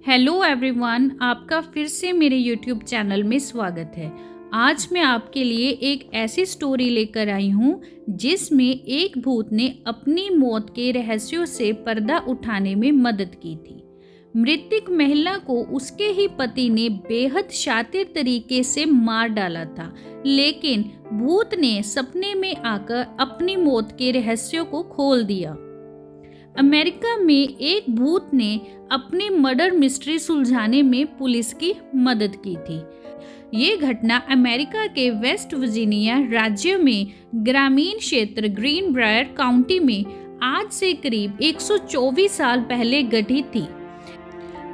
Hello everyone, आपका फिर से मेरे यूट्यूब चैनल में स्वागत है। आज मैं आपके लिए एक ऐसी स्टोरी लेकर आई हूँ जिसमें एक भूत ने अपनी मौत के रहस्यों से पर्दा उठाने में मदद की थी। मृतक महिला को उसके ही पति ने बेहद शातिर तरीके से मार डाला था, लेकिन भूत ने सपने में आकर अपनी मौत के रहस्यों को खोल दिया। अमेरिका में एक भूत ने अपनी मर्डर मिस्ट्री सुलझाने में पुलिस की मदद की थी। ये घटना अमेरिका के वेस्ट वर्जीनिया राज्य में ग्रामीण क्षेत्र ग्रीनब्रायर काउंटी में आज से करीब 124 साल पहले घटित थी।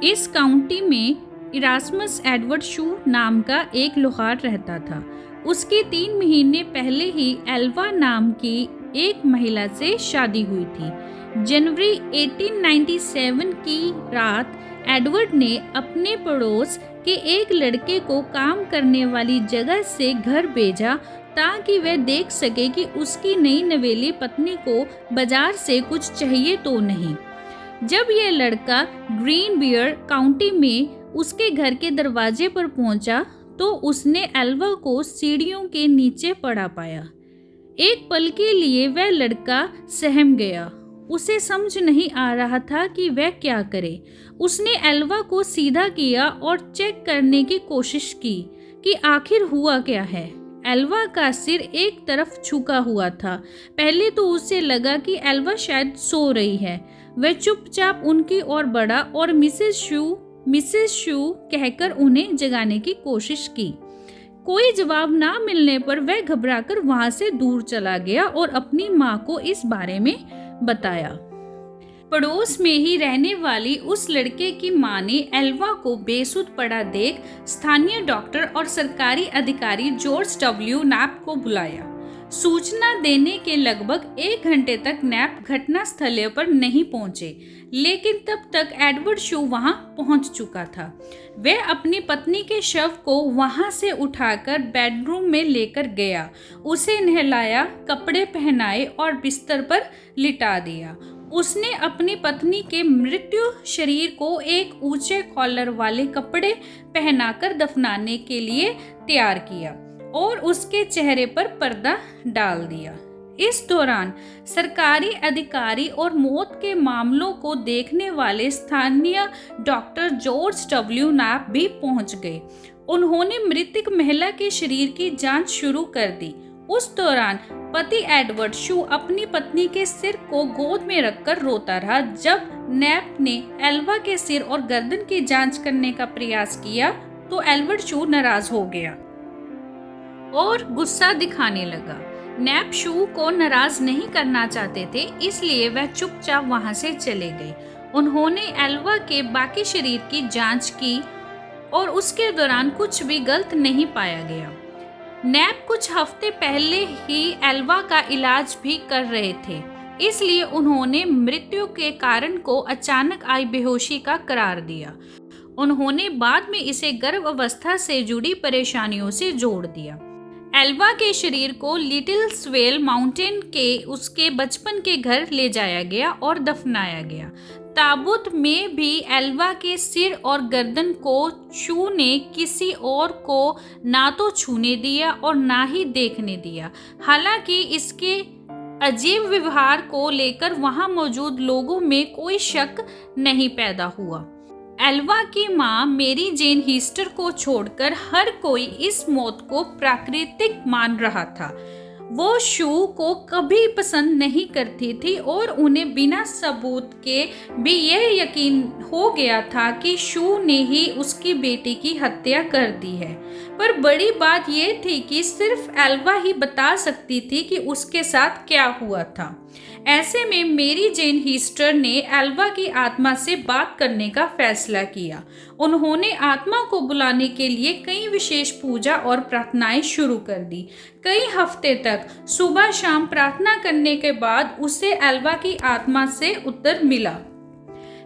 इस काउंटी में इरास्मस एडवर्ड शू नाम का एक लोहार रहता था। उसकी 3 महीने पहले ही एल्वा नाम की एक महिला से शादी हुई थी। जनवरी 1897 की रात एडवर्ड ने अपने पड़ोस के एक लड़के को काम करने वाली जगह से घर भेजा ताकि वह देख सके कि उसकी नई नवेली पत्नी को बाजार से कुछ चाहिए तो नहीं। जब यह लड़का ग्रीनब्रायर काउंटी में उसके घर के दरवाजे पर पहुंचा तो उसने एल्वा को सीढ़ियों के नीचे पड़ा पाया। एक पल के लिए वह लड़का सहम गया। उसे समझ नहीं आ रहा था कि वह क्या करे। उसने एल्वा को सीधा किया और चेक करने की कोशिश की कि आखिर हुआ क्या है। एल्वा का सिर एक तरफ झुका हुआ था। पहले तो उसे लगा कि एल्वा शायद सो रही है। वह चुपचाप उनकी ओर बढ़ा और मिसेस शू कहकर उन्हें जगाने की कोशिश की। कोई जवाब ना मिलने पर वह घबराकर वहां से दूर चला गया और अपनी माँ को इस बारे में बताया। पड़ोस में ही रहने वाली उस लड़के की मां ने एल्वा को बेसुध पड़ा देख स्थानीय डॉक्टर और सरकारी अधिकारी जॉर्ज डब्ल्यू नैप को बुलाया। सूचना देने के लगभग 1 घंटे तक नैप घटना स्थल पर नहीं पहुंचे, लेकिन तब तक एडवर्ड शू वहां पहुंच चुका था। वह अपनी पत्नी के शव को वहां से उठाकर बेडरूम में लेकर गया, उसे नहलाया, कपड़े पहनाए और बिस्तर पर लिटा दिया। उसने अपनी पत्नी के मृत्यु शरीर को एक ऊंचे कॉलर वाले कपड़े पहनाकर दफनाने के लिए तैयार किया और उसके चेहरे पर पर्दा डाल दिया। इस दौरान सरकारी अधिकारी और मौत के मामलों को देखने वाले स्थानीय डॉक्टर जॉर्ज डब्ल्यू नैप भी पहुंच गए। उन्होंने मृतक महिला के शरीर की जांच शुरू कर दी। उस दौरान पति एडवर्ड शू अपनी पत्नी के सिर को गोद में रखकर रोता रहा। जब नैप ने एल्वा के सिर और गर्दन की जांच करने का प्रयास किया तो एडवर्ड शू नाराज हो गया और गुस्सा दिखाने लगा। नैप शू को नाराज नहीं करना चाहते थे, इसलिए वह चुपचाप वहां से चले गए। उन्होंने एल्वा के बाकी शरीर की जांच की और उसके दौरान कुछ भी गलत नहीं पाया गया। नैप कुछ हफ्ते पहले ही एल्वा का इलाज भी कर रहे थे, इसलिए उन्होंने मृत्यु के कारण को अचानक आई बेहोशी का करार दिया। उन्होंने बाद में इसे गर्भ अवस्था से जुड़ी परेशानियों से जोड़ दिया। एल्वा के शरीर को लिटिल स्वेल माउंटेन के उसके बचपन के घर ले जाया गया और दफनाया गया। ताबूत में भी एल्वा के सिर और गर्दन को शू ने किसी और को ना तो छूने दिया और ना ही देखने दिया। हालांकि इसके अजीब व्यवहार को लेकर वहां मौजूद लोगों में कोई शक नहीं पैदा हुआ। एल्वा की मां मेरी जेन हीस्टर को छोड़कर हर कोई इस मौत को प्राकृतिक मान रहा था। वो शू को कभी पसंद नहीं करती थी और उन्हें बिना सबूत के भी यह यकीन हो गया था कि शू ने ही उसकी बेटी की हत्या कर दी है। पर बड़ी बात यह थी कि सिर्फ एल्वा ही बता सकती थी कि उसके साथ क्या हुआ था। ऐसे में मेरी जेन हीस्टर ने एल्वा की आत्मा से बात करने का फैसला किया। उन्होंने आत्मा को बुलाने के लिए कई विशेष पूजा और प्रार्थनाएं शुरू कर दी। कई हफ्ते तक सुबह शाम प्रार्थना करने के बाद उसे एल्वा की आत्मा से उत्तर मिला।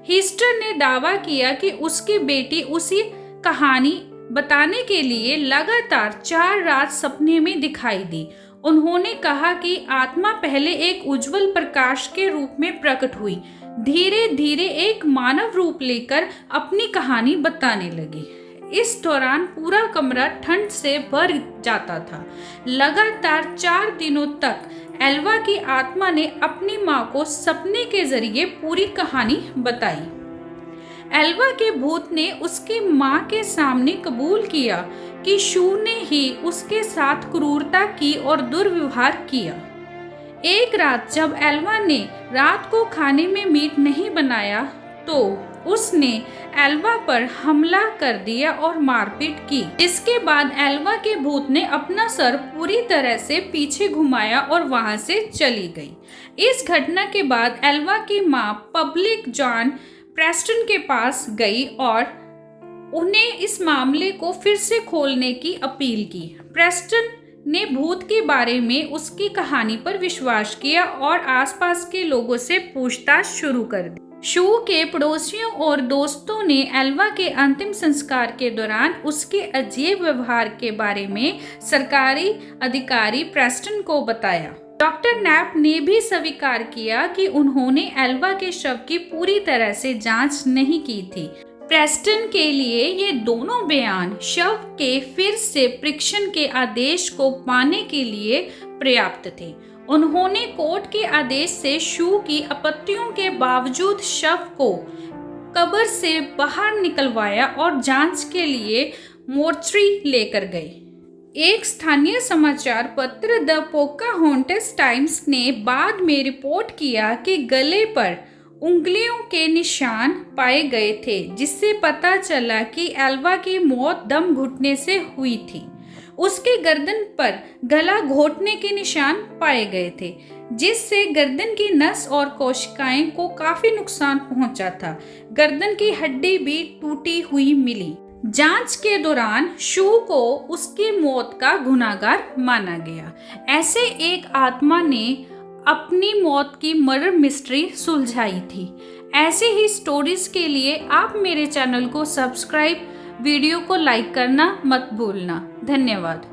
हीस्टर ने दावा किया कि उसकी बेटी उसी कहानी बताने के लिए लगातार 4 रात सपने में दिखाई दी। उन्होंने कहा कि आत्मा पहले एक उज्जवल प्रकाश के रूप में प्रकट हुई, धीरे धीरे एक मानव रूप लेकर अपनी कहानी बताने लगी। इस दौरान पूरा कमरा ठंड से भर जाता था। लगातार 4 दिनों तक एल्वा की आत्मा ने अपनी माँ को सपने के जरिए पूरी कहानी बताई। एल्वा के भूत ने उसकी माँ के सामने कबूल किया कि शू ने ही उसके साथ क्रूरता की और दुर्व्यवहार किया। एक रात जब एल्वा ने रात को खाने में मीट नहीं बनाया तो उसने एल्वा पर हमला कर दिया और मारपीट की। इसके बाद एल्वा के भूत ने अपना सर पूरी तरह से पीछे घुमाया और वहां से चली गई। इस घटना के बाद एल्वा की माँ पब्लिक जॉन प्रेस्टन के पास गई और उन्हें इस मामले को फिर से खोलने की अपील की। प्रेस्टन ने भूत के बारे में उसकी कहानी पर विश्वास किया और आसपास के लोगों से पूछताछ शुरू कर दी। शू के पड़ोसियों और दोस्तों ने एल्वा के अंतिम संस्कार के दौरान उसके अजीब व्यवहार के बारे में सरकारी अधिकारी प्रेस्टन को बताया। डॉक्टर नैप ने भी स्वीकार किया कि उन्होंने एल्वा के शव की पूरी तरह से जांच नहीं की थी। प्रेस्टन के लिए ये दोनों बयान शव के फिर से परीक्षण के आदेश को पाने के लिए पर्याप्त थे। उन्होंने कोर्ट के आदेश से शू की आपत्तियों के बावजूद शव को कब्र से बाहर निकलवाया और जांच के लिए मोर्चरी लेकर गए। एक स्थानीय समाचार पत्र द पोकाहोंटस टाइम्स ने बाद में रिपोर्ट किया कि गले पर उंगलियों के निशान पाए गए थे, जिससे पता चला कि एल्वा की मौत दम घुटने से हुई थी। उसके गर्दन पर गला घोटने के निशान पाए गए थे, जिससे गर्दन की नस और कोशिकाएं को काफी नुकसान पहुंचा था। गर्दन की हड्डी भी टूटी हुई मिली। जांच के दौरान शू को उसकी मौत का गुनाहगार माना गया। ऐसे एक आत्मा ने अपनी मौत की मर्डर मिस्ट्री सुलझाई थी। ऐसे ही स्टोरीज के लिए आप मेरे चैनल को सब्सक्राइब, वीडियो को लाइक करना मत भूलना। धन्यवाद।